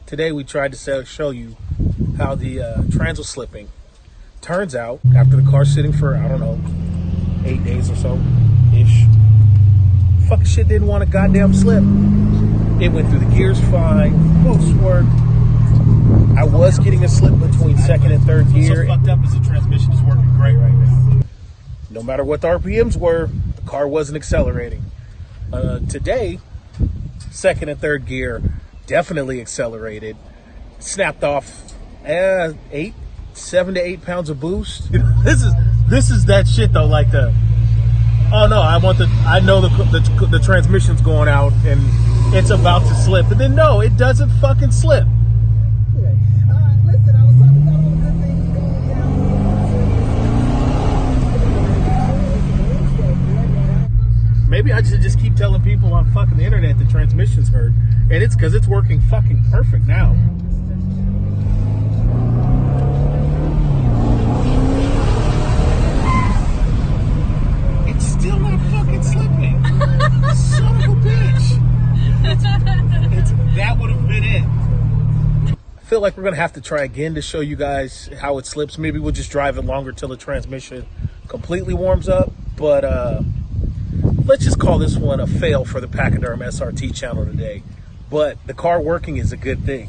Today we tried to show you how the trans was slipping. Turns out, after the car sitting for, I don't know, 8 days or so-ish, fucking shit didn't want to goddamn slip. It went through the gears fine, most worked. I was getting a slip between second and third gear. So fucked up as the transmission is working great right now. No matter what the RPMs were, the car wasn't accelerating. Today, second and third gear definitely accelerated. Snapped off 7 to 8 pounds of boost. This is that shit though, like the oh no, I know the transmission's going out and it's about to slip, and then no, it doesn't fucking slip. Listen, I was talking about all the good things going down. Maybe I should just keep telling people on fucking the internet the transmission's hurt, and it's because it's working fucking perfect now. It's still not fucking slipping. Son of a bitch. That would have been it. I feel like we're gonna have to try again to show you guys how it slips. Maybe we'll just drive it longer till the transmission completely warms up. But let's just call this one a fail for the Pachyderm SRT channel today. But the car working is a good thing.